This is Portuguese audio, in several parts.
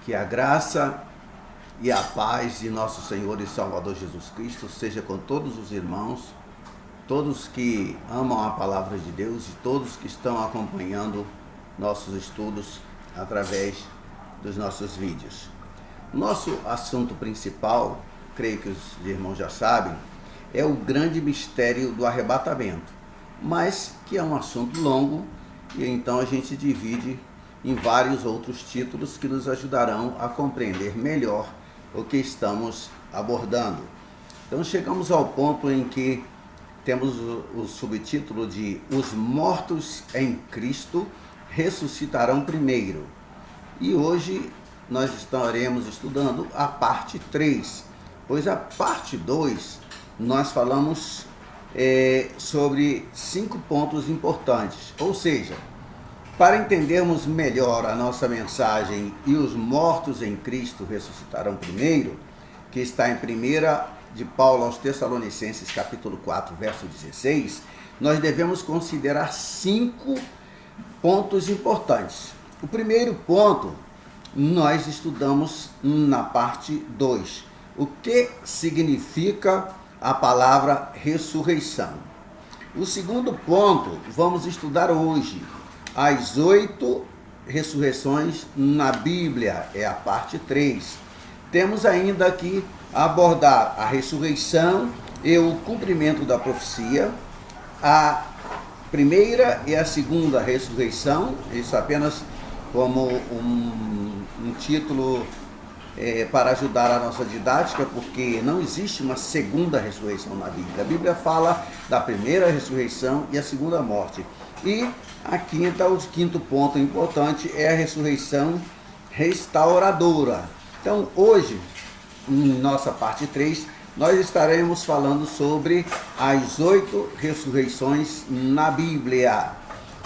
Que a graça e a paz de nosso Senhor e Salvador Jesus Cristo seja com todos os irmãos, todos que amam a palavra de Deus e todos que estão acompanhando nossos estudos através dos nossos vídeos. Nosso assunto principal, creio que os irmãos já sabem, é o grande mistério do arrebatamento, mas que é um assunto longo e então a gente divide em vários outros títulos que nos ajudarão a compreender melhor o que estamos abordando. Então chegamos ao ponto em que temos o subtítulo de Os mortos em Cristo ressuscitarão primeiro. E hoje nós estaremos estudando a parte 3, pois a parte 2 nós falamos sobre 5 pontos importantes, ou seja, para entendermos melhor a nossa mensagem e os mortos em Cristo ressuscitarão primeiro, que está em 1 de Paulo aos Tessalonicenses, capítulo 4, verso 16, nós devemos considerar 5 pontos importantes. O primeiro ponto nós estudamos na parte 2. O que significa a palavra ressurreição? O segundo ponto vamos estudar hoje. As 8 ressurreições na Bíblia, é a parte 3. Temos ainda aqui a abordar a ressurreição e o cumprimento da profecia, a primeira e a segunda ressurreição, isso apenas como um título para ajudar a nossa didática, porque não existe uma segunda ressurreição na Bíblia. A Bíblia fala da primeira ressurreição e a segunda morte. E a quinta, o quinto ponto importante é a ressurreição restauradora. Então, hoje, em nossa parte 3, nós estaremos falando sobre as 8 ressurreições na Bíblia.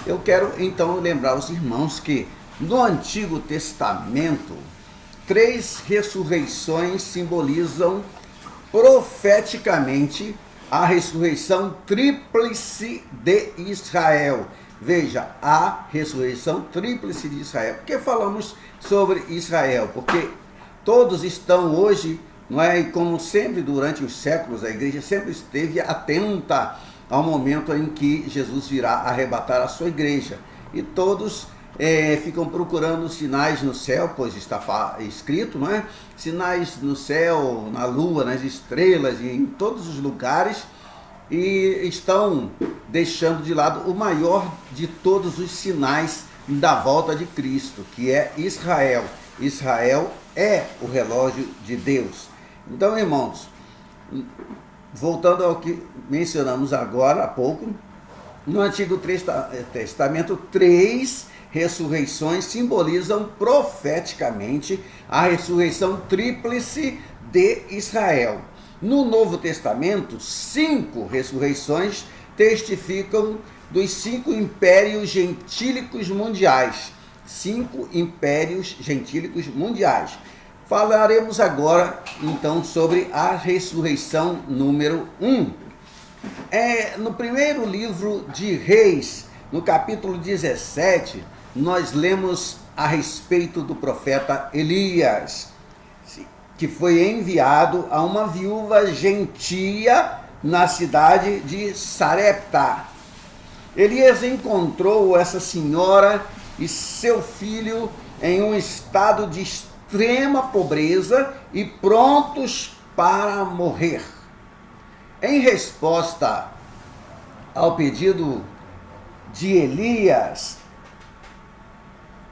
Eu quero, então, lembrar os irmãos que no Antigo Testamento, 3 ressurreições simbolizam profeticamente a ressurreição tríplice de Israel. Veja, a ressurreição tríplice de Israel. Por que falamos sobre Israel? Porque todos estão hoje, não é? E como sempre durante os séculos, a igreja sempre esteve atenta ao momento em que Jesus virá arrebatar a sua igreja. E todos ficam procurando sinais no céu, pois está escrito, não é? Sinais no céu, na lua, nas estrelas e em todos os lugares, e estão deixando de lado o maior de todos os sinais da volta de Cristo, que é Israel. Israel é o relógio de Deus. Então, irmãos, voltando ao que mencionamos agora há pouco, no Antigo Testamento, 3 ressurreições simbolizam profeticamente a ressurreição tríplice de Israel. No Novo Testamento, 5 ressurreições testificam dos 5 impérios gentílicos mundiais. 5 impérios gentílicos mundiais. Falaremos agora, então, sobre a ressurreição número 1. No primeiro livro de Reis, no capítulo 17, nós lemos a respeito do profeta Elias, que foi enviado a uma viúva gentia na cidade de Sarepta. Elias encontrou essa senhora e seu filho em um estado de extrema pobreza e prontos para morrer. Em resposta ao pedido de Elias,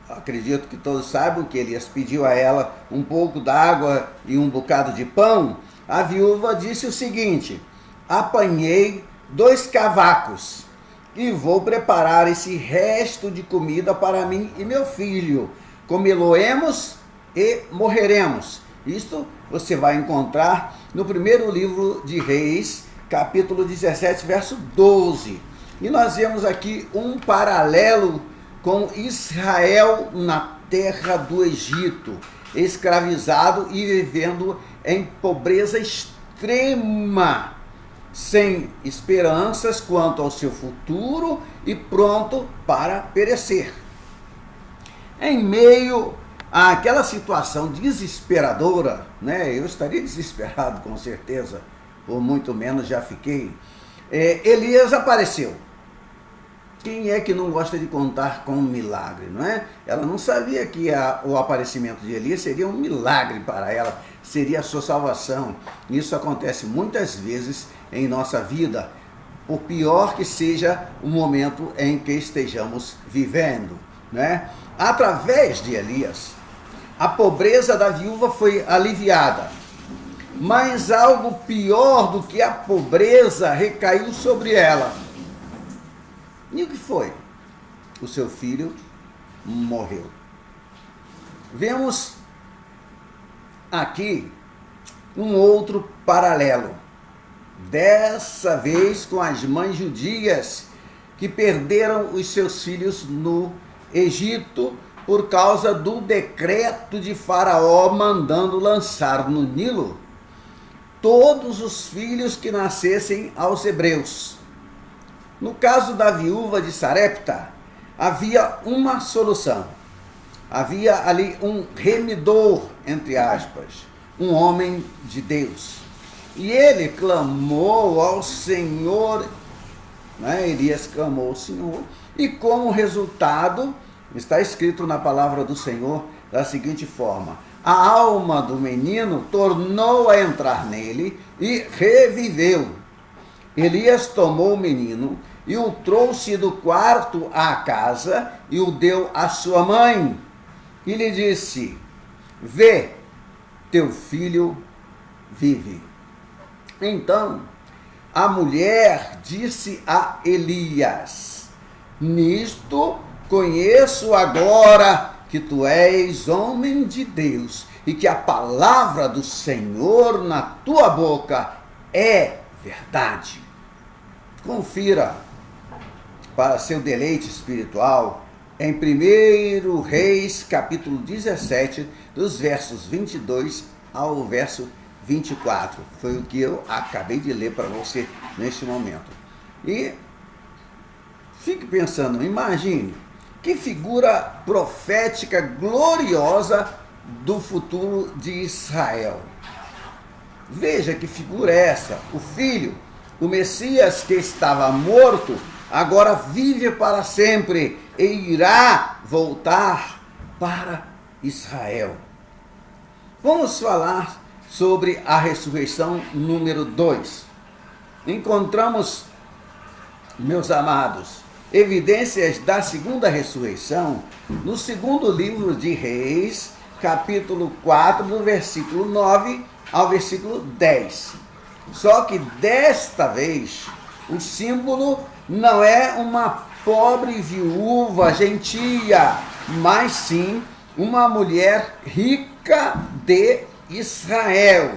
acredito que todos saibam que Elias pediu a ela um pouco d'água e um bocado de pão. A viúva disse o seguinte: apanhei 2 cavacos e vou preparar esse resto de comida para mim e meu filho. Comê-lo-emos e morreremos. Isto você vai encontrar no primeiro livro de Reis, capítulo 17, verso 12. E nós vemos aqui um paralelo com Israel na terra do Egito, escravizado e vivendo em pobreza extrema, sem esperanças quanto ao seu futuro e pronto para perecer. Em meio àquela situação desesperadora, né? Eu estaria desesperado com certeza, ou muito menos já fiquei. Elias apareceu. Quem é que não gosta de contar com um milagre, não é? Ela não sabia que o aparecimento de Elias seria um milagre para ela, seria a sua salvação. Isso acontece muitas vezes em nossa vida, por pior que seja o momento em que estejamos vivendo, né? Através de Elias, a pobreza da viúva foi aliviada, mas algo pior do que a pobreza recaiu sobre ela. E o que foi? O seu filho morreu. Vemos aqui um outro paralelo, dessa vez com as mães judias que perderam os seus filhos no Egito por causa do decreto de Faraó mandando lançar no Nilo todos os filhos que nascessem aos hebreus. No caso da viúva de Sarepta, havia uma solução. Havia ali um remidor, entre aspas, um homem de Deus. E ele clamou ao Senhor, né? Elias clamou ao Senhor, e como resultado, está escrito na palavra do Senhor da seguinte forma: a alma do menino tornou a entrar nele e reviveu. Elias tomou o menino e o trouxe do quarto à casa e o deu à sua mãe. E lhe disse: vê, teu filho vive. Então a mulher disse a Elias: nisto conheço agora que tu és homem de Deus e que a palavra do Senhor na tua boca é verdade. Confira, para seu deleite espiritual, em 1 Reis, capítulo 17, dos versos 22 ao verso 24. Foi o que eu acabei de ler para você neste momento. E fique pensando, imagine, que figura profética gloriosa do futuro de Israel. Veja que figura é essa. O filho, o Messias que estava morto, agora vive para sempre e irá voltar para Israel. Vamos falar sobre a ressurreição número 2. Encontramos, meus amados, evidências da segunda ressurreição no segundo livro de Reis, capítulo 4, do versículo 9 ao versículo 10. Só que desta vez o símbolo não é uma pobre viúva gentia, mas sim uma mulher rica de Israel.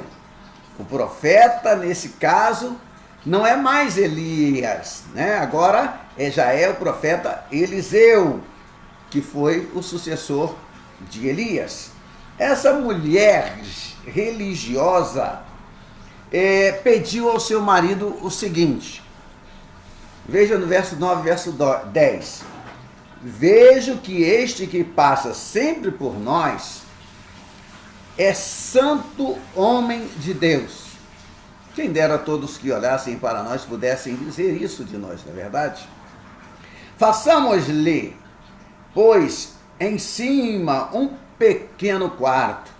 O profeta, nesse caso, não é mais Elias, né? Agora já é o profeta Eliseu, que foi o sucessor de Elias. Essa mulher religiosa pediu ao seu marido o seguinte, veja no verso 9, verso 10. Vejo que este que passa sempre por nós é santo homem de Deus. Quem dera todos que olhassem para nós pudessem dizer isso de nós, não é verdade? Façamos-lhe, pois, em cima um pequeno quarto,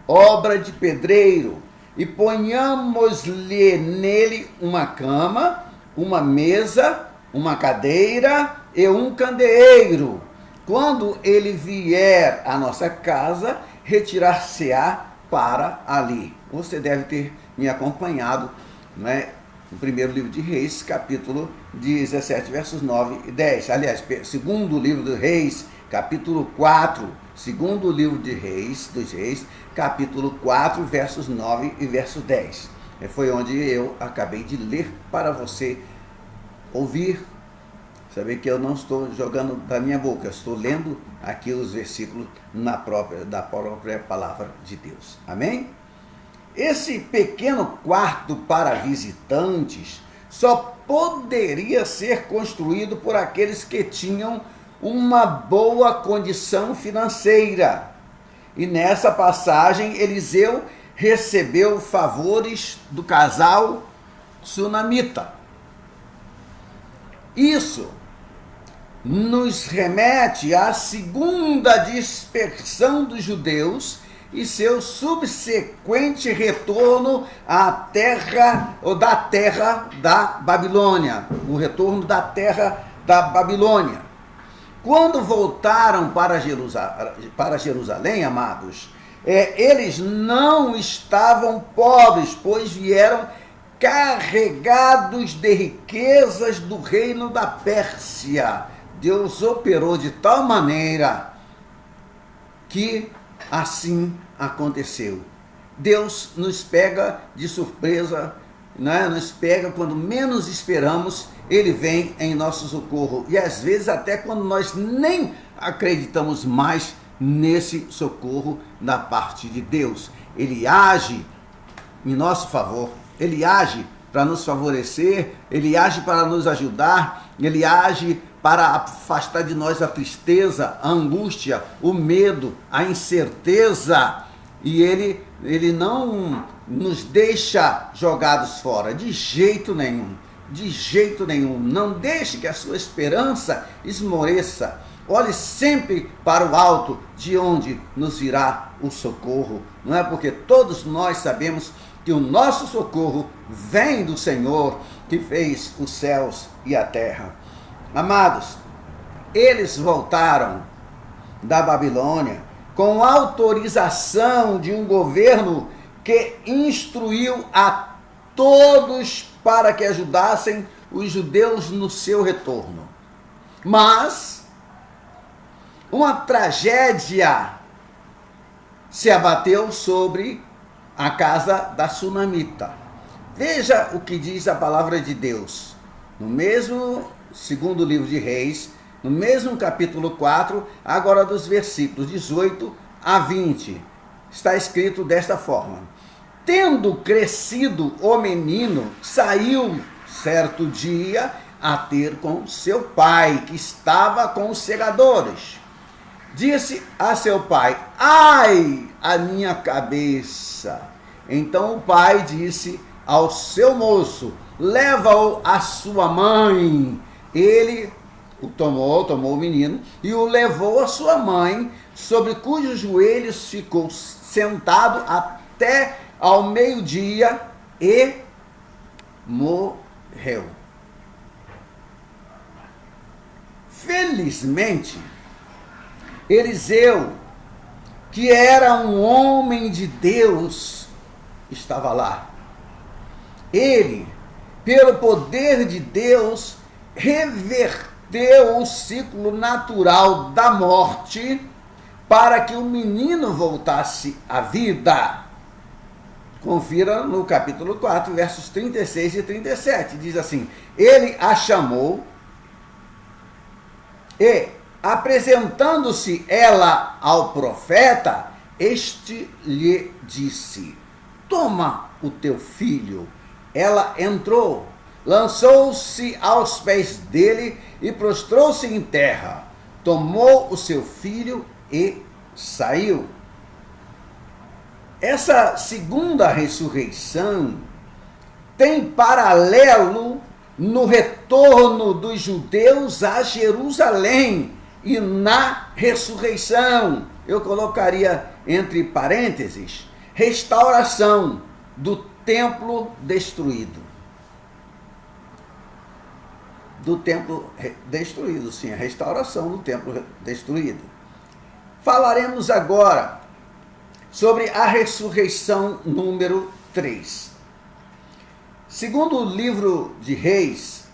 obra de pedreiro, e ponhamos-lhe nele uma cama, uma mesa, uma cadeira e um candeeiro. Quando ele vier à nossa casa, retirar-se-á para ali. Você deve ter me acompanhado, né, no primeiro livro de Reis, capítulo 17, versos 9 e 10. Aliás, segundo livro de Reis, capítulo 4, segundo livro de Reis, dos Reis, capítulo 4, versos 9 e verso 10. Foi onde eu acabei de ler para você ouvir, saber que eu não estou jogando da minha boca, eu estou lendo aqui os versículos da própria palavra de Deus. Amém? Esse pequeno quarto para visitantes só poderia ser construído por aqueles que tinham uma boa condição financeira. E nessa passagem, Eliseu recebeu favores do casal sunamita. Isso nos remete à segunda dispersão dos judeus e seu subsequente retorno à terra, ou da terra da Babilônia, o retorno da terra da Babilônia. Quando voltaram para Jerusalém, amados, eles não estavam pobres, pois vieram carregados de riquezas do reino da Pérsia. Deus operou de tal maneira que assim aconteceu. Deus nos pega de surpresa, né? Nos pega quando menos esperamos, Ele vem em nosso socorro. E às vezes até quando nós nem acreditamos mais nesse socorro da parte de Deus. Ele age em nosso favor, Ele age para nos favorecer, Ele age para nos ajudar, Ele age para afastar de nós a tristeza, a angústia, o medo, a incerteza. E Ele não nos deixa jogados fora, de jeito nenhum. De jeito nenhum. Não deixe que a sua esperança esmoreça. Olhe sempre para o alto, de onde nos virá o socorro. Não é? Porque todos nós sabemos que o nosso socorro vem do Senhor, que fez os céus e a terra. Amados, eles voltaram da Babilônia com autorização de um governo que instruiu a todos para que ajudassem os judeus no seu retorno. Mas uma tragédia se abateu sobre a casa da sunamita. Veja o que diz a palavra de Deus. No mesmo segundo livro de Reis, no mesmo capítulo 4, agora dos versículos 18 a 20, está escrito desta forma: tendo crescido o menino, saiu certo dia a ter com seu pai, que estava com os segadores. Disse a seu pai: ai, a minha cabeça! Então o pai disse ao seu moço: leva-o à sua mãe. Ele o tomou o menino e o levou à sua mãe, sobre cujos joelhos ficou sentado até ao meio-dia e morreu. Felizmente, Eliseu, que era um homem de Deus, estava lá. Ele, pelo poder de Deus, reverteu o ciclo natural da morte para que o menino voltasse à vida. Confira no capítulo 4, versos 36 e 37. Diz assim: ele a chamou e, apresentando-se ela ao profeta, este lhe disse: toma o teu filho. Ela entrou, lançou-se aos pés dele e prostrou-se em terra. Tomou o seu filho e saiu. Essa segunda ressurreição tem paralelo no retorno dos judeus a Jerusalém e na ressurreição. Eu colocaria entre parênteses: restauração do templo destruído. Do templo destruído, sim, a restauração do templo destruído. Falaremos agora sobre a ressurreição número 3. Segundo o livro de Reis,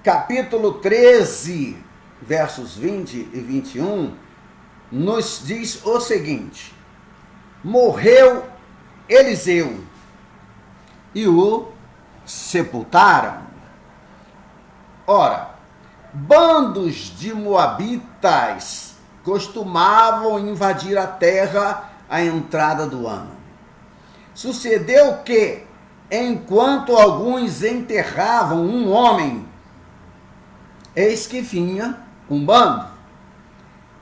capítulo 13, versos 20 e 21, nos diz o seguinte: morreu Eliseu e o sepultaram. Ora, bandos de moabitas costumavam invadir a terra à entrada do ano. Sucedeu que, enquanto alguns enterravam um homem, eis que vinha um bando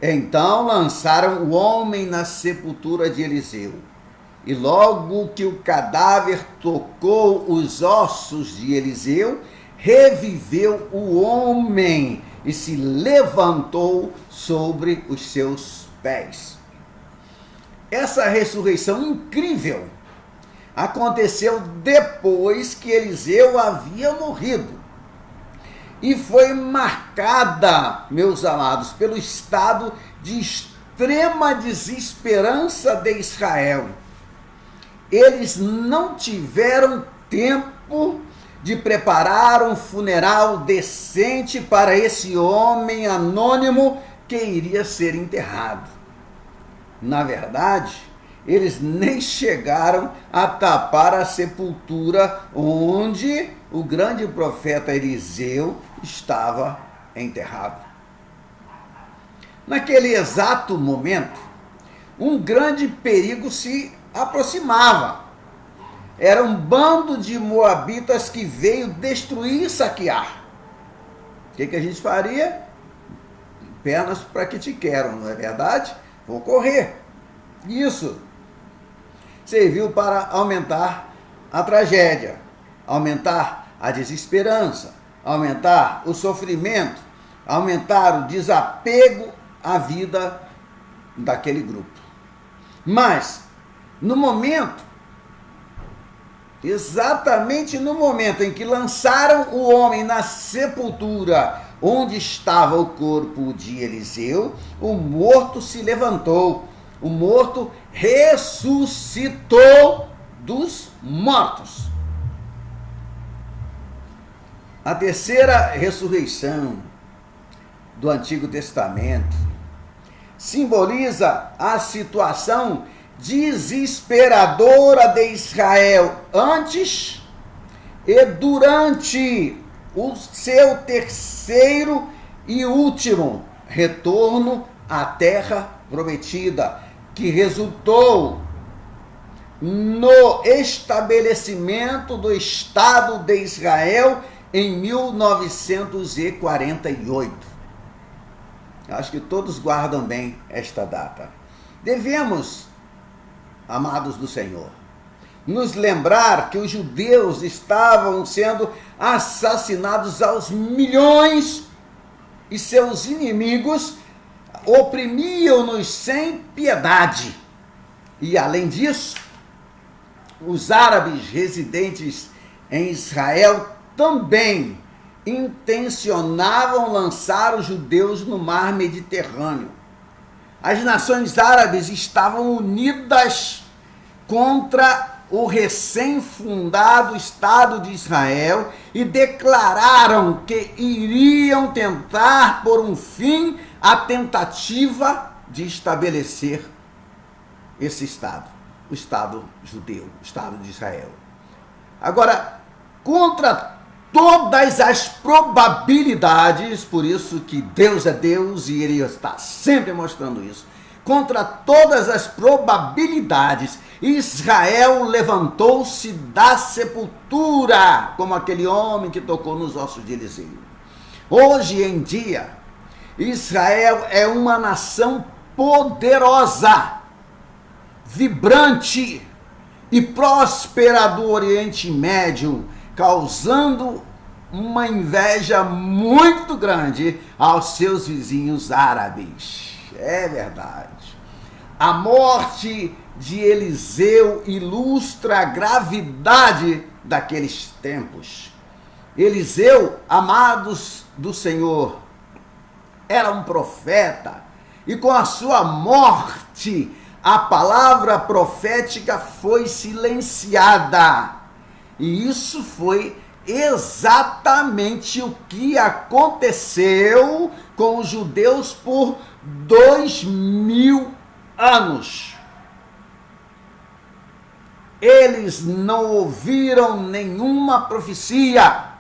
Então lançaram o homem na sepultura de Eliseu. E logo que o cadáver tocou os ossos de Eliseu, reviveu o homem e se levantou sobre os seus pés. Essa ressurreição incrível aconteceu depois que Eliseu havia morrido. E foi marcada, meus amados, pelo estado de extrema desesperança de Israel. Eles não tiveram tempo de preparar um funeral decente para esse homem anônimo que iria ser enterrado. Na verdade, eles nem chegaram a tapar a sepultura onde o grande profeta Eliseu estava enterrado. Naquele exato momento, um grande perigo se aproximava. Era um bando de moabitas que veio destruir e saquear. O que a gente faria? Pernas para que te quero, não é verdade? Vou correr. Isso serviu para aumentar a tragédia, aumentar a desesperança, aumentar o sofrimento, aumentar o desapego à vida daquele grupo. Mas, no momento, exatamente no momento em que lançaram o homem na sepultura onde estava o corpo de Eliseu, o morto se levantou, o morto ressuscitou dos mortos. A terceira ressurreição do Antigo Testamento simboliza a situação desesperadora de Israel antes e durante o seu terceiro e último retorno à Terra Prometida, que resultou no estabelecimento do Estado de Israel em 1948. Acho que todos guardam bem esta data. Devemos, amados do Senhor, nos lembrar que os judeus estavam sendo assassinados aos milhões e seus inimigos oprimiam-nos sem piedade. E além disso, os árabes residentes em Israel também intencionavam lançar os judeus no mar Mediterrâneo. As nações árabes estavam unidas contra o recém-fundado Estado de Israel e declararam que iriam tentar pôr um fim à tentativa de estabelecer esse Estado, o Estado judeu, o Estado de Israel. Agora, contra todas as probabilidades, por isso que Deus é Deus e Ele está sempre mostrando isso, contra todas as probabilidades, Israel levantou-se da sepultura, como aquele homem que tocou nos ossos de Eliseu. Hoje em dia, Israel é uma nação poderosa, vibrante e próspera do Oriente Médio, causando uma inveja muito grande aos seus vizinhos árabes. É verdade. A morte de Eliseu ilustra a gravidade daqueles tempos. Eliseu, amados do Senhor, era um profeta, e com a sua morte, a palavra profética foi silenciada. E isso foi exatamente o que aconteceu com os judeus por 2000 anos. Eles não ouviram nenhuma profecia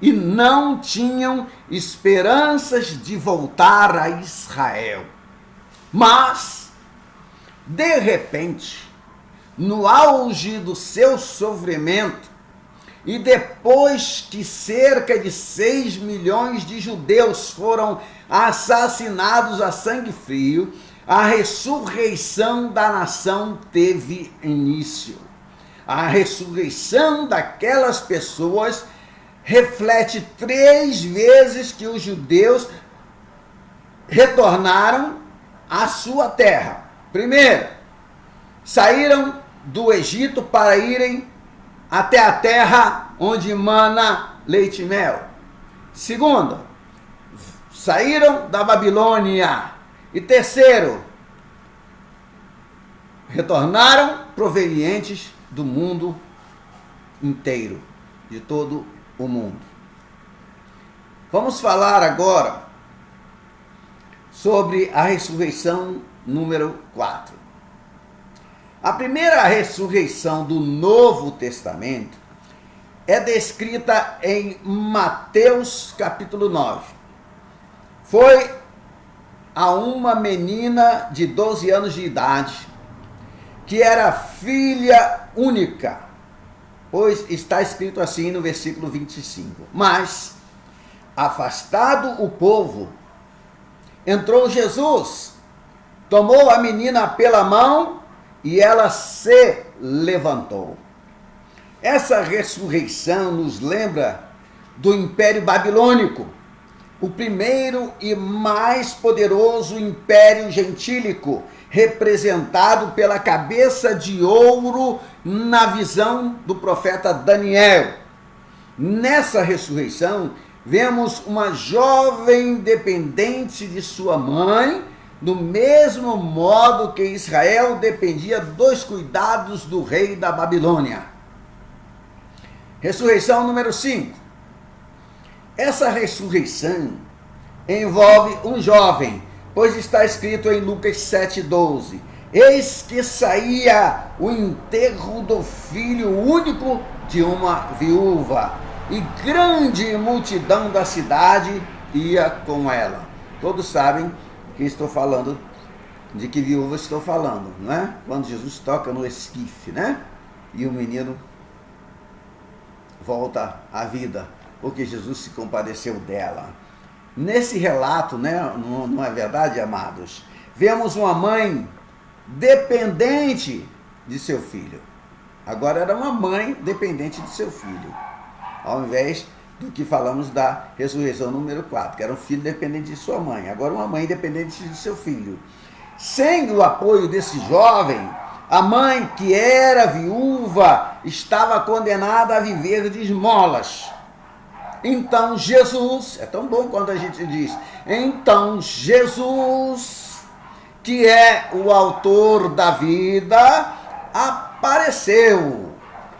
e não tinham esperanças de voltar a Israel. Mas, de repente, no auge do seu sofrimento, E depois que cerca de 6 milhões de judeus foram assassinados a sangue frio, a ressurreição da nação teve início. A ressurreição daquelas pessoas reflete 3 vezes que os judeus retornaram à sua terra. Primeiro, saíram do Egito para irem até a terra onde mana leite e mel. Segundo, saíram da Babilônia. E terceiro, retornaram provenientes do mundo inteiro, de todo o mundo. Vamos falar agora sobre a ressurreição número 4. A primeira ressurreição do Novo Testamento é descrita em Mateus capítulo 9. Foi a uma menina de 12 anos de idade, que era filha única, pois está escrito assim no versículo 25. Mas, afastado o povo, entrou Jesus, tomou a menina pela mão e ela se levantou. Essa ressurreição nos lembra do Império Babilônico, o primeiro e mais poderoso império gentílico, representado pela cabeça de ouro na visão do profeta Daniel. Nessa ressurreição, vemos uma jovem dependente de sua mãe, do mesmo modo que Israel dependia dos cuidados do rei da Babilônia. Ressurreição número 5. Essa ressurreição envolve um jovem, pois está escrito em Lucas 7,12. Eis que saía o enterro do filho único de uma viúva, e grande multidão da cidade ia com ela. Todos sabem que estou falando, de que viúva estou falando, não é? Quando Jesus toca no esquife, né? E o menino volta à vida, porque Jesus se compadeceu dela. Nesse relato, né, não é verdade, amados? Vemos uma mãe dependente de seu filho. Agora era uma mãe dependente de seu filho, ao invés do que falamos da ressurreição número 4, que era um filho dependente de sua mãe. Agora uma mãe dependente de seu filho. Sem o apoio desse jovem, a mãe, que era viúva, estava condenada a viver de esmolas. Então Jesus, é tão bom quando a gente diz, então Jesus, que é o autor da vida, apareceu.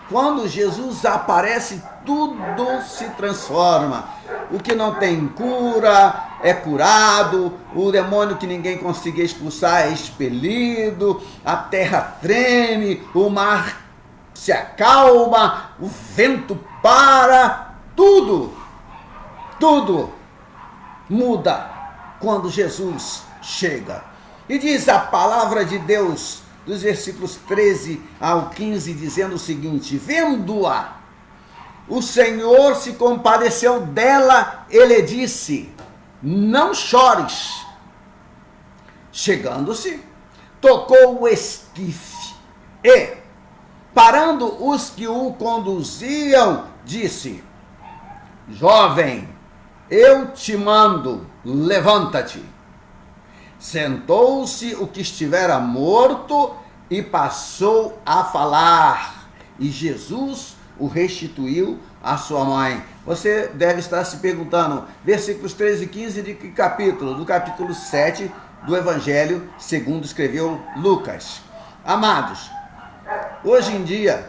Quando Jesus aparece, tudo se transforma. O que não tem cura é curado, o demônio que ninguém conseguia expulsar é expelido, a terra treme, o mar se acalma, o vento para, tudo muda quando Jesus chega. E diz a palavra de Deus, dos versículos 13 ao 15, dizendo o seguinte: vendo-a, o Senhor se compadeceu dela, ele disse: não chores. Chegando-se, tocou o esquife e, parando os que o conduziam, disse: jovem, eu te mando, levanta-te. Sentou-se o que estivera morto e passou a falar, e Jesus o restituiu à sua mãe. Você deve estar se perguntando, versículos 13 e 15 de que capítulo? Do capítulo 7 do Evangelho segundo escreveu Lucas. Amados, hoje em dia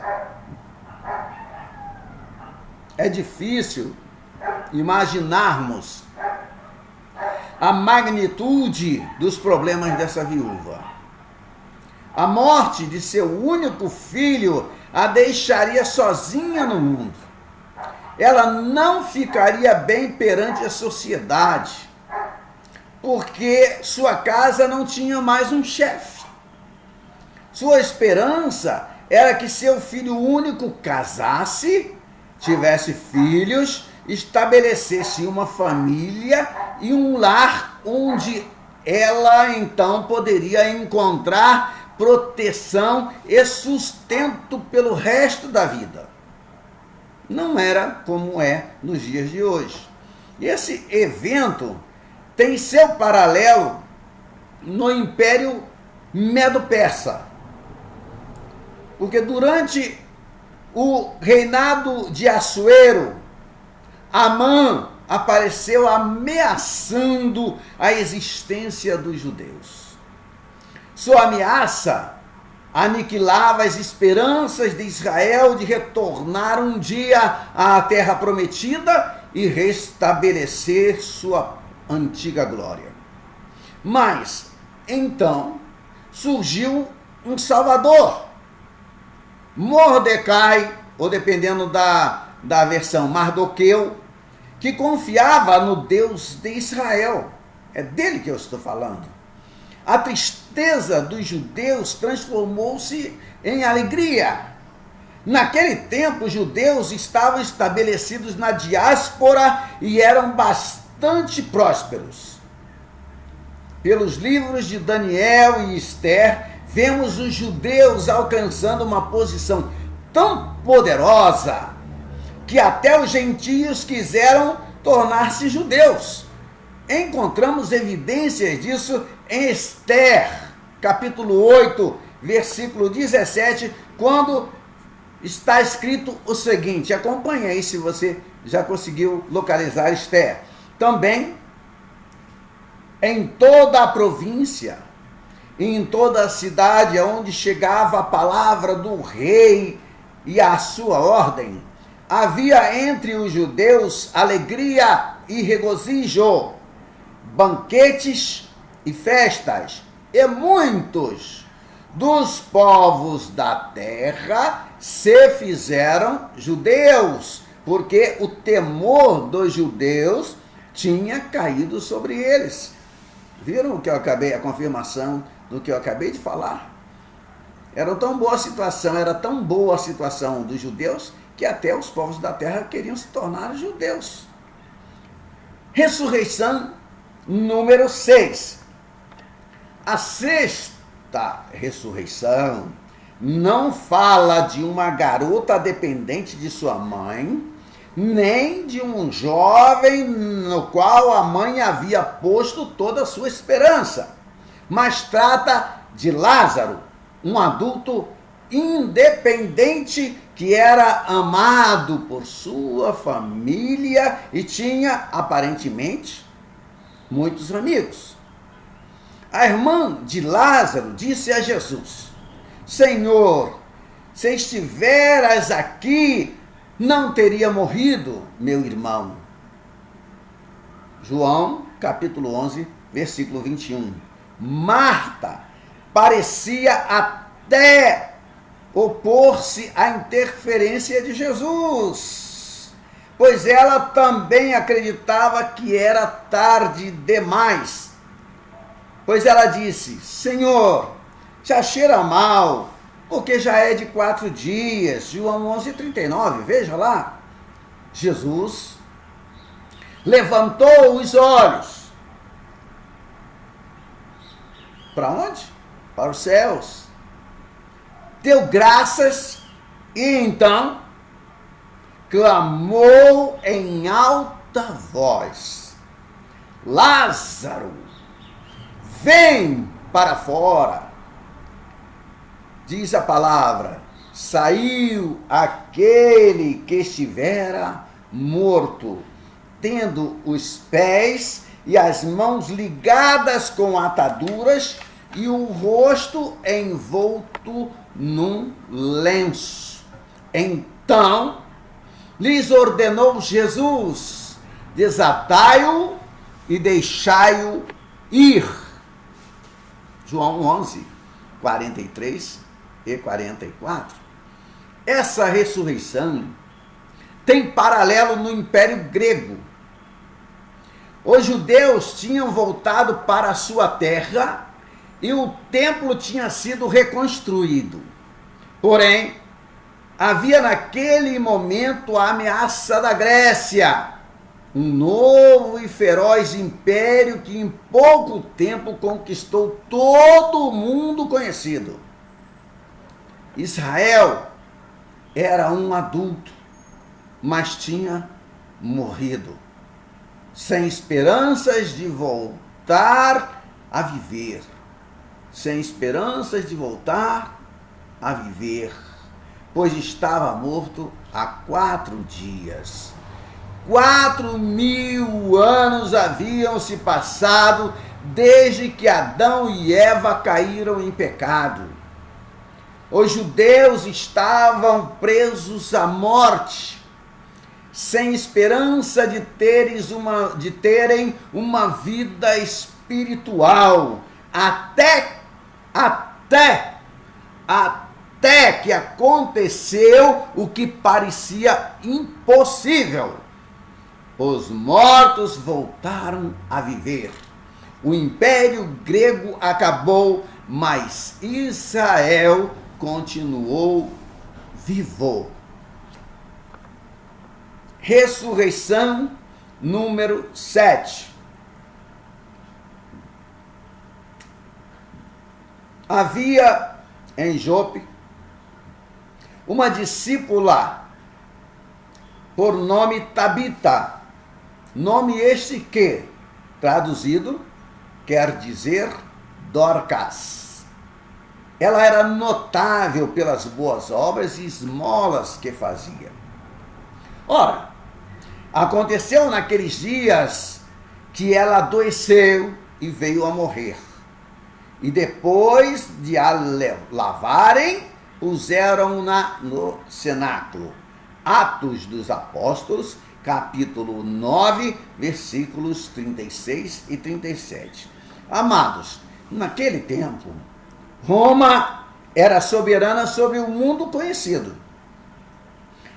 é difícil imaginarmos a magnitude dos problemas dessa viúva. A morte de seu único filho a deixaria sozinha no mundo. Ela não ficaria bem perante a sociedade, porque sua casa não tinha mais um chefe. Sua esperança era que seu filho único casasse, tivesse filhos, estabelecesse uma família e um lar onde ela então poderia encontrar proteção e sustento pelo resto da vida. Não era como é nos dias de hoje. E esse evento tem seu paralelo no Império Medo-Persa. Porque durante o reinado de Assuero, Amã apareceu ameaçando a existência dos judeus. Sua ameaça aniquilava as esperanças de Israel de retornar um dia à terra prometida e restabelecer sua antiga glória. Mas, então, surgiu um Salvador. Mordecai, ou dependendo da versão, Mardoqueu, que confiava no Deus de Israel. É dele que eu estou falando. A tristeza dos judeus transformou-se em alegria. Naquele tempo, os judeus estavam estabelecidos na diáspora e eram bastante prósperos. Pelos livros de Daniel e Esther, vemos os judeus alcançando uma posição tão poderosa que até os gentios quiseram tornar-se judeus. Encontramos evidências disso em Esther, capítulo 8, versículo 17, quando está escrito o seguinte, acompanhe aí se você já conseguiu localizar Esther. Também, em toda a província, e em toda a cidade onde chegava a palavra do rei e a sua ordem, havia entre os judeus alegria e regozijo, banquetes e festas, e muitos dos povos da terra se fizeram judeus, porque o temor dos judeus tinha caído sobre eles. Viram o que eu acabei, a confirmação do que eu acabei de falar? Era tão boa a situação dos judeus, que até os povos da terra queriam se tornar judeus. Ressurreição número 6. A sexta ressurreição não fala de uma garota dependente de sua mãe, nem de um jovem no qual a mãe havia posto toda a sua esperança, mas trata de Lázaro, um adulto independente que era amado por sua família e tinha, aparentemente, muitos amigos. A irmã de Lázaro disse a Jesus: Senhor, se estiveras aqui, não teria morrido meu irmão. João, capítulo 11, versículo 21. Marta parecia até opor-se à interferência de Jesus, pois ela também acreditava que era tarde demais. Pois ela disse: Senhor, já cheira mal, porque já é de 4 dias. João 11:39, veja lá. Jesus levantou os olhos. Para onde? Para os céus. Deu graças e então clamou em alta voz: Lázaro, vem para fora. Diz a palavra: saiu aquele que estivera morto, tendo os pés e as mãos ligadas com ataduras e o rosto envolto num lenço. Então lhes ordenou Jesus: desatai-o e deixai-o ir. João 11, 43 e 44. Essa ressurreição tem paralelo no Império Grego. Os judeus tinham voltado para a sua terra e o templo tinha sido reconstruído. Porém, havia naquele momento a ameaça da Grécia, um novo e feroz império que em pouco tempo conquistou todo o mundo conhecido. Israel era um adulto, mas tinha morrido, sem esperanças de voltar a viver. Sem esperanças de voltar a viver, pois estava morto há 4 dias. 4.000 anos haviam se passado desde que Adão e Eva caíram em pecado. Os judeus estavam presos à morte, sem esperança de terem uma vida espiritual, até que aconteceu o que parecia impossível. Os mortos voltaram a viver. O Império Grego acabou, mas Israel continuou vivo. Ressurreição número 7. Havia em Jope uma discípula por nome Tabita, nome este que, traduzido, quer dizer Dorcas. Ela era notável pelas boas obras e esmolas que fazia. Ora, aconteceu naqueles dias que ela adoeceu e veio a morrer. E depois de a lavarem, puseram-na no cenáculo. Atos dos Apóstolos, capítulo 9, versículos 36 e 37. Amados, naquele tempo, Roma era soberana sobre o mundo conhecido.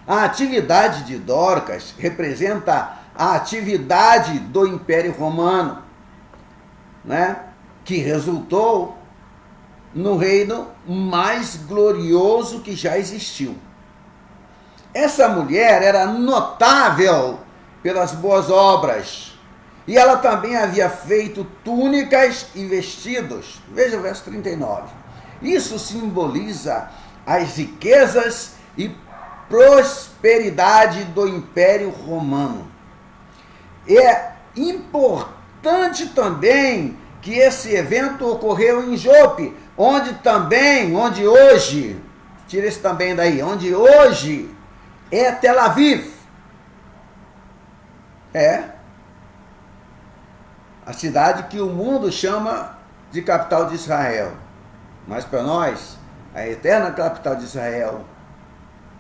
A atividade de Dorcas representa a atividade do Império Romano, né? Que resultou no reino mais glorioso que já existiu. Essa mulher era notável pelas boas obras, e ela também havia feito túnicas e vestidos. Veja o verso 39. Isso simboliza as riquezas e prosperidade do Império Romano. É importante também que esse evento ocorreu em Jope, onde hoje, tira esse também daí, onde hoje é Tel Aviv. É a cidade que o mundo chama de capital de Israel. Mas para nós, a eterna capital de Israel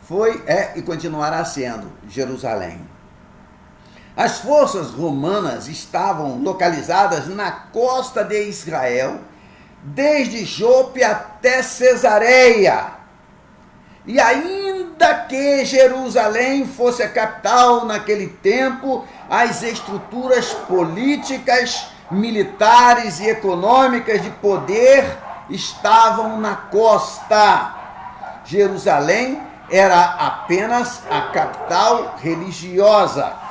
foi, é e continuará sendo Jerusalém. As forças romanas estavam localizadas na costa de Israel, desde Jope até Cesareia. E ainda que Jerusalém fosse a capital naquele tempo, as estruturas políticas, militares e econômicas de poder estavam na costa. Jerusalém era apenas a capital religiosa.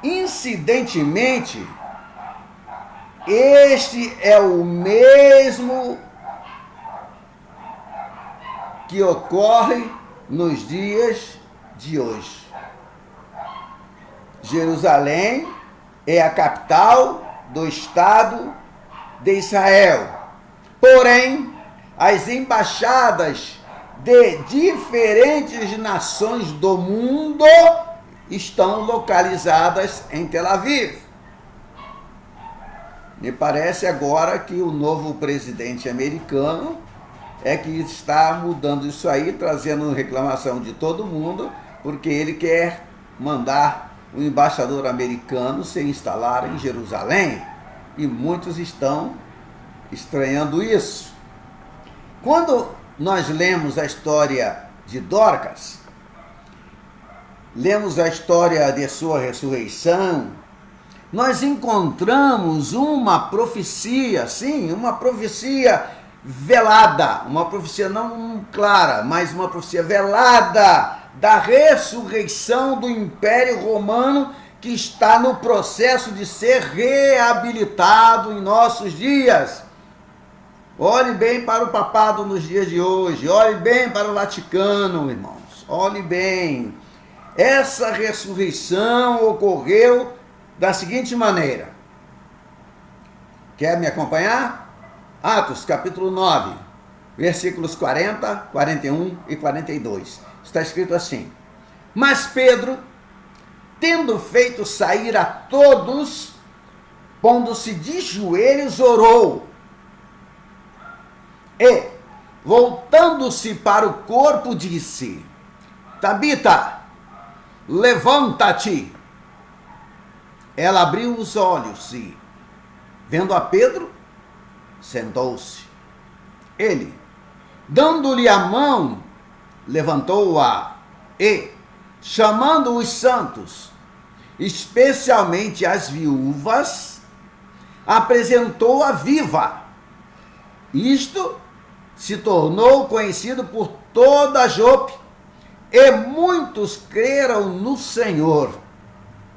Incidentemente, este é o mesmo que ocorre nos dias de hoje. Jerusalém é a capital do Estado de Israel. Porém, as embaixadas de diferentes nações do mundo estão localizadas em Tel Aviv. Me parece agora que o novo presidente americano é que está mudando isso aí, trazendo reclamação de todo mundo, porque ele quer mandar o embaixador americano se instalar em Jerusalém, e muitos estão estranhando isso. Quando nós lemos a história de Dorcas, lemos a história de sua ressurreição, nós encontramos uma profecia, sim, uma profecia velada, uma profecia não clara, mas uma profecia velada da ressurreição do Império Romano, que está no processo de ser reabilitado em nossos dias. Olhe bem para o papado nos dias de hoje, olhe bem para o Vaticano, irmãos, olhe bem. Essa ressurreição ocorreu da seguinte maneira. Quer me acompanhar? Atos, capítulo 9, versículos 40, 41 e 42. Está escrito assim: Mas Pedro, tendo feito sair a todos, pondo-se de joelhos, orou. E, voltando-se para o corpo, disse: Tabita, levanta-te. Ela abriu os olhos e, vendo a Pedro, sentou-se. Ele, dando-lhe a mão, levantou-a e, chamando os santos, especialmente as viúvas, apresentou-a viva. Isto se tornou conhecido por toda a Jope, e muitos creram no Senhor.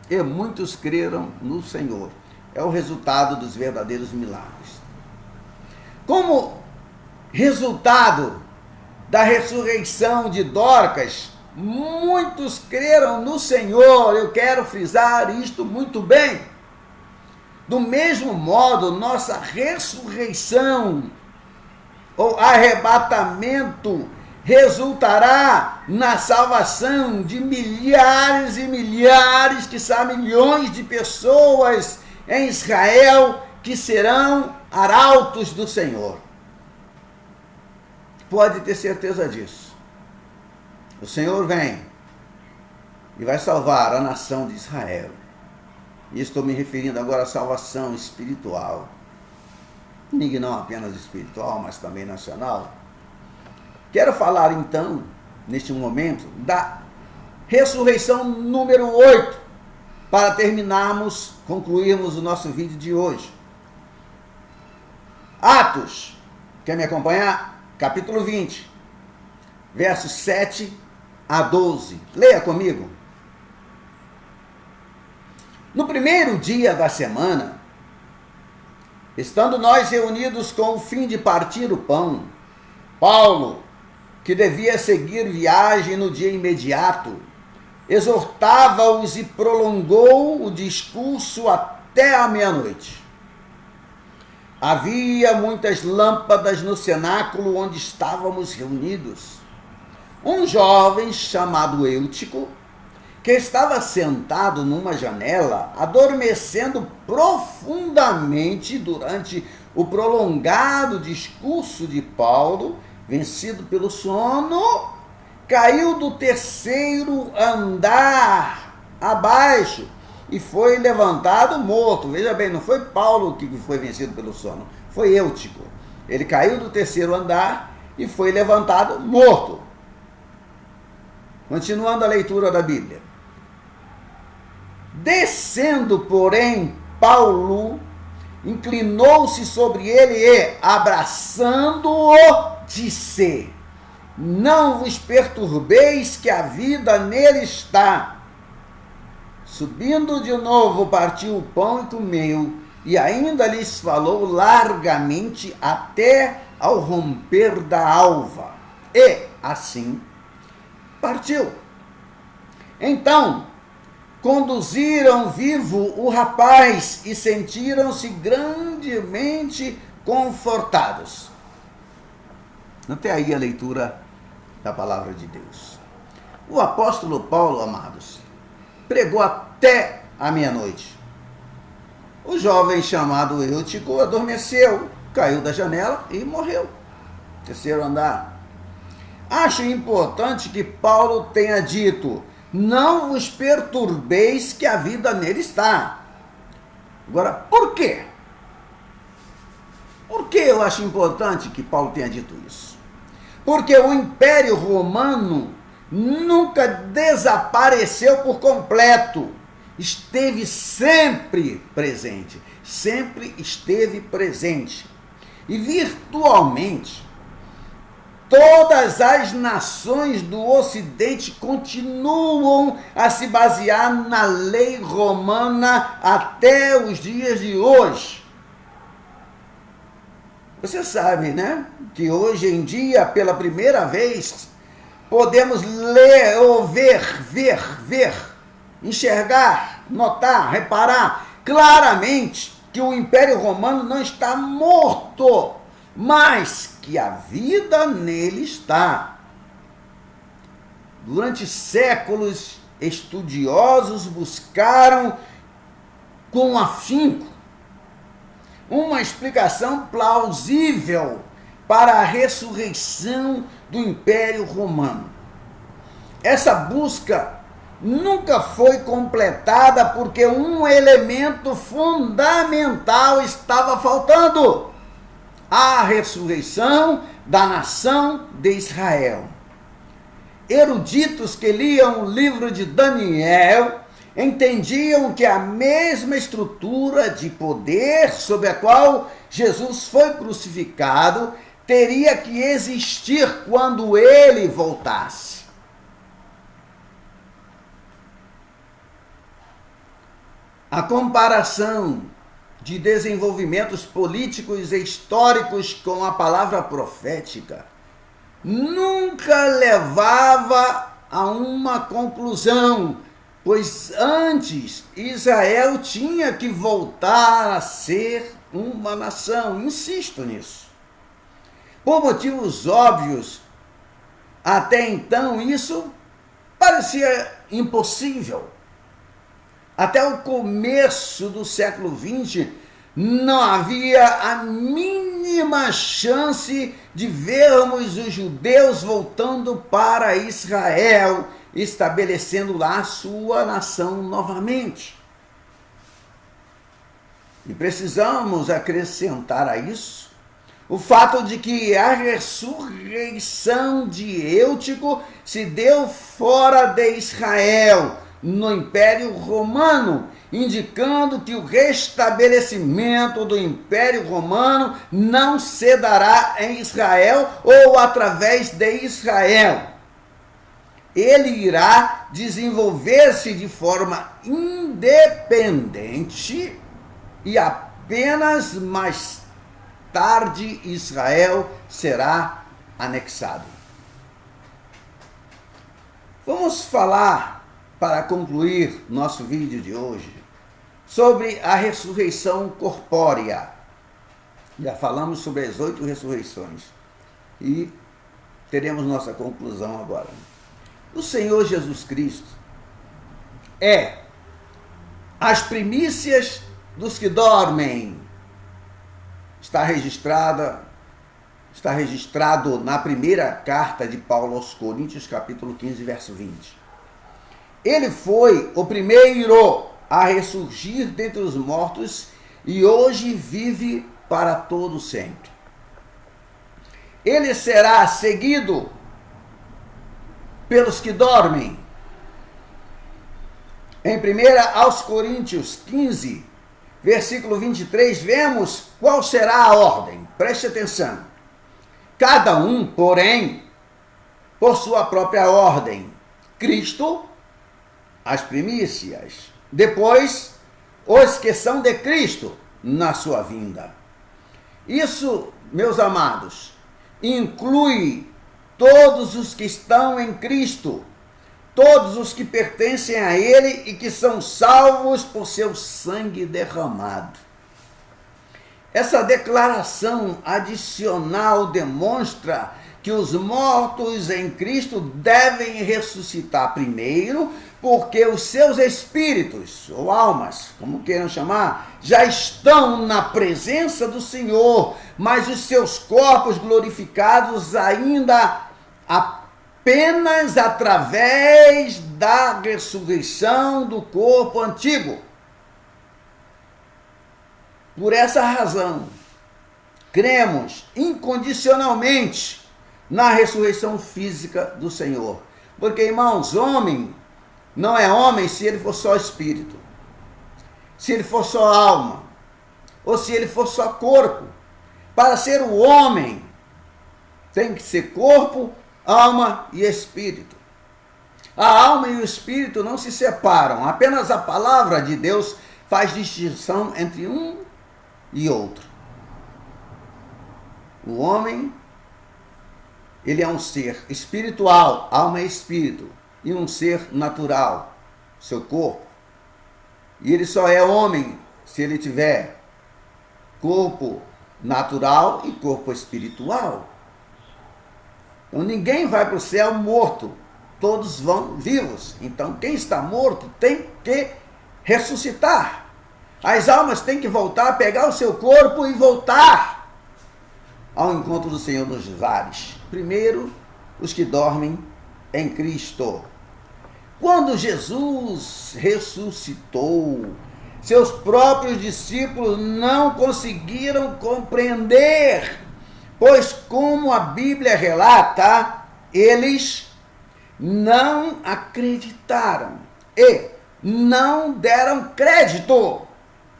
E muitos creram no Senhor. É o resultado dos verdadeiros milagres. Como resultado da ressurreição de Dorcas, muitos creram no Senhor. Eu quero frisar isto muito bem. Do mesmo modo, nossa ressurreição ou arrebatamento resultará na salvação de milhares e milhares, quiçá milhões de pessoas em Israel que serão arautos do Senhor. Pode ter certeza disso. O Senhor vem e vai salvar a nação de Israel. E estou me referindo agora à salvação espiritual. E não apenas espiritual, mas também nacional. Quero falar então, neste momento, da ressurreição número 8, para terminarmos, concluirmos o nosso vídeo de hoje. Atos, quer me acompanhar? Capítulo 20, versos 7 a 12. Leia comigo. No primeiro dia da semana, estando nós reunidos com o fim de partir o pão, Paulo, que devia seguir viagem no dia imediato, exortava-os e prolongou o discurso até a meia-noite. Havia muitas lâmpadas no cenáculo onde estávamos reunidos. Um jovem chamado Eutico, que estava sentado numa janela, adormecendo profundamente durante o prolongado discurso de Paulo, vencido pelo sono, caiu do terceiro andar abaixo e foi levantado morto. Veja bem, não foi Paulo que foi vencido pelo sono, foi Eutico. Ele caiu do terceiro andar e foi levantado morto. Continuando a leitura da Bíblia. Descendo, porém, Paulo inclinou-se sobre ele e, abraçando-o, disse: Não vos perturbeis, que a vida nele está. Subindo de novo, partiu o pão e comeu, e ainda lhes falou largamente até ao romper da alva. E, assim, partiu. Então, conduziram vivo o rapaz e sentiram-se grandemente confortados. Até aí a leitura da palavra de Deus. O apóstolo Paulo, amados, pregou até a meia-noite. O jovem chamado Eutico adormeceu, caiu da janela e morreu. Terceiro andar. Acho importante que Paulo tenha dito: não vos perturbeis, que a vida nele está. Agora, por quê? Por que eu acho importante que Paulo tenha dito isso? Porque o Império Romano nunca desapareceu por completo. Esteve sempre presente. Sempre esteve presente. E virtualmente, todas as nações do Ocidente continuam a se basear na lei romana até os dias de hoje. Você sabe, né? Que hoje em dia, pela primeira vez, podemos ler ou ver, enxergar, notar, reparar claramente que o Império Romano não está morto, mas que a vida nele está. Durante séculos, estudiosos buscaram com afinco uma explicação plausível para a ressurreição do Império Romano. Essa busca nunca foi completada porque um elemento fundamental estava faltando: a ressurreição da nação de Israel. Eruditos que liam o livro de Daniel entendiam que a mesma estrutura de poder sobre a qual Jesus foi crucificado teria que existir quando ele voltasse. A comparação de desenvolvimentos políticos e históricos com a palavra profética nunca levava a uma conclusão, pois antes Israel tinha que voltar a ser uma nação. Insisto nisso. Por motivos óbvios, até então isso parecia impossível. Até o começo do século XX, não havia a mínima chance de vermos os judeus voltando para Israel, estabelecendo lá sua nação novamente. E precisamos acrescentar a isso o fato de que a ressurreição de Eutico se deu fora de Israel, no Império Romano, indicando que o restabelecimento do Império Romano não se dará em Israel ou através de Israel. Ele irá desenvolver-se de forma independente e apenas mais tarde Israel será anexado. Vamos falar, para concluir nosso vídeo de hoje, sobre a ressurreição corpórea. Já falamos sobre as 8 ressurreições e teremos nossa conclusão agora. O Senhor Jesus Cristo é as primícias dos que dormem. Está registrado na primeira carta de Paulo aos Coríntios, capítulo 15, verso 20. Ele foi o primeiro a ressurgir dentre os mortos e hoje vive para todo sempre. Ele será seguido pelos que dormem. Em 1 aos Coríntios 15, versículo 23, vemos qual será a ordem. Preste atenção. Cada um, porém, por sua própria ordem. Cristo, as primícias. Depois, os que são de Cristo na sua vinda. Isso, meus amados, inclui todos os que estão em Cristo, todos os que pertencem a Ele e que são salvos por seu sangue derramado. Essa declaração adicional demonstra que os mortos em Cristo devem ressuscitar primeiro, porque os seus espíritos, ou almas, como queiram chamar, já estão na presença do Senhor, mas os seus corpos glorificados ainda apenas através da ressurreição do corpo antigo. Por essa razão, cremos incondicionalmente na ressurreição física do Senhor. Porque, irmãos, homem não é homem se ele for só espírito, se ele for só alma, ou se ele for só corpo. para ser o homem, tem que ser corpo, alma e espírito. A alma e o espírito não se separam, apenas a palavra de Deus faz distinção entre um e outro. O homem, ele é um ser espiritual, alma e espírito, e um ser natural, seu corpo. E ele só é homem se ele tiver corpo natural e corpo espiritual. Então ninguém vai para o céu morto, todos vão vivos. Então quem está morto tem que ressuscitar. As almas têm que voltar, pegar o seu corpo e voltar ao encontro do Senhor nos ares. Primeiro, os que dormem em Cristo. Quando Jesus ressuscitou, seus próprios discípulos não conseguiram compreender, pois, como a Bíblia relata, eles não acreditaram e não deram crédito.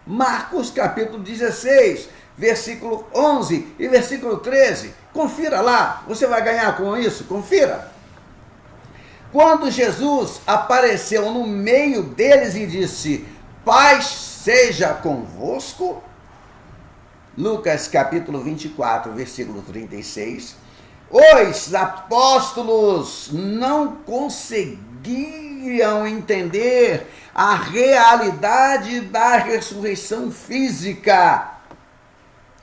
Marcos capítulo 16, versículo 11 e versículo 13. Confira lá, você vai ganhar com isso, confira. Quando Jesus apareceu no meio deles e disse: paz seja convosco, Lucas capítulo 24, versículo 36, os apóstolos não conseguiam entender a realidade da ressurreição física,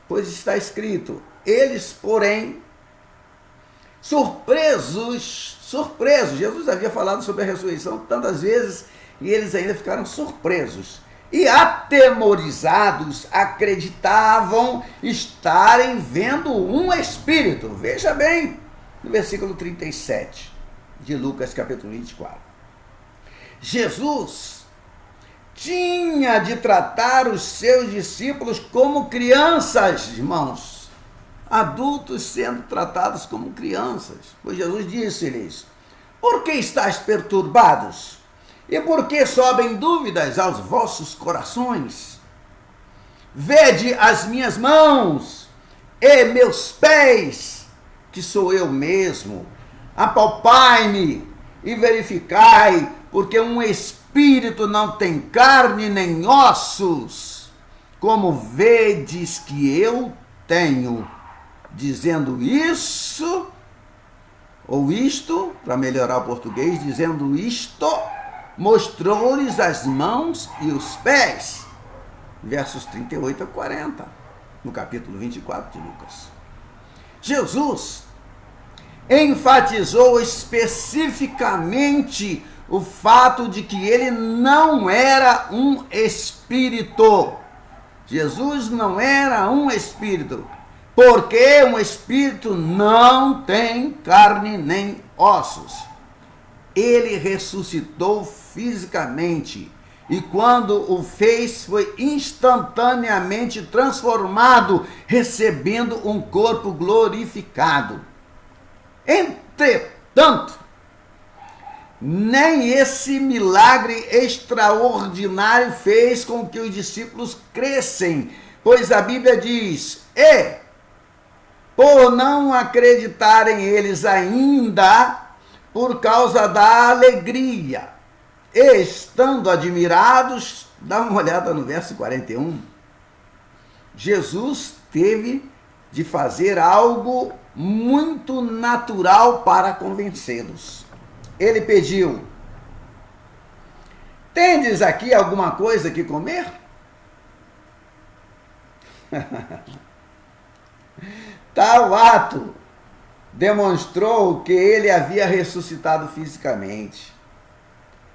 pois está escrito, eles, porém, surpresos, Jesus havia falado sobre a ressurreição tantas vezes e eles ainda ficaram surpresos. E atemorizados acreditavam estarem vendo um espírito. Veja bem, no versículo 37 de Lucas capítulo 24. Jesus tinha de tratar os seus discípulos como crianças, irmãos. Adultos sendo tratados como crianças. Pois Jesus disse-lhes: por que estáis perturbados? E por que sobem dúvidas aos vossos corações? Vede as minhas mãos e meus pés, que sou eu mesmo. Apalpai-me e verificai, porque um espírito não tem carne nem ossos, como vedes que eu tenho. Dizendo isso, ou isto, para melhorar o português, dizendo isto, mostrou-lhes as mãos e os pés. Versos 38 a 40, no capítulo 24 de Lucas. Jesus enfatizou especificamente o fato de que ele não era um espírito. Jesus não era um espírito, porque um espírito não tem carne nem ossos. Ele ressuscitou fisicamente e quando o fez foi instantaneamente transformado, recebendo um corpo glorificado. Entretanto, nem esse milagre extraordinário fez com que os discípulos crescem, pois a Bíblia diz: e por não acreditarem eles ainda, por causa da alegria, estando admirados, dá uma olhada no verso 41, Jesus teve de fazer algo muito natural para convencê-los. Ele pediu: tendes aqui alguma coisa que comer? Tal ato demonstrou que ele havia ressuscitado fisicamente.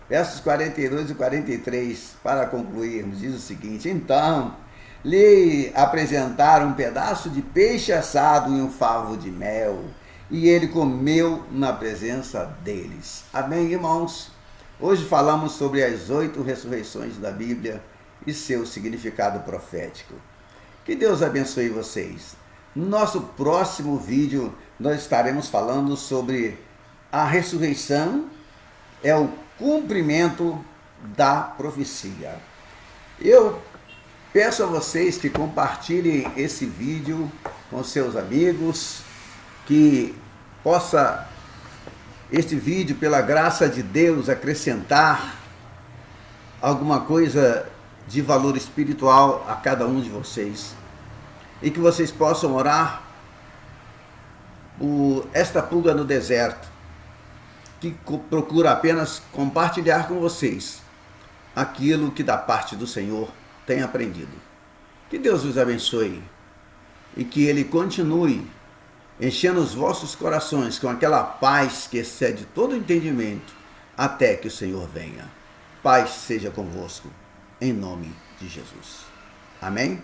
Versos 42 e 43, para concluirmos, diz o seguinte: então lhe apresentaram um pedaço de peixe assado e um favo de mel, e ele comeu na presença deles. Amém, irmãos? Hoje falamos sobre as 8 ressurreições da Bíblia e seu significado profético. Que Deus abençoe vocês. No nosso próximo vídeo, nós estaremos falando sobre a ressurreição, é o cumprimento da profecia. Eu Peço a vocês que compartilhem esse vídeo com seus amigos, que possa este vídeo, pela graça de Deus, acrescentar alguma coisa de valor espiritual a cada um de vocês. E que vocês possam orar por esta pulga no deserto, que procura apenas compartilhar com vocês aquilo que da parte do Senhor tem aprendido. Que Deus os abençoe e que Ele continue enchendo os vossos corações com aquela paz que excede todo entendimento, até que o Senhor venha. Paz seja convosco, em nome de Jesus. Amém?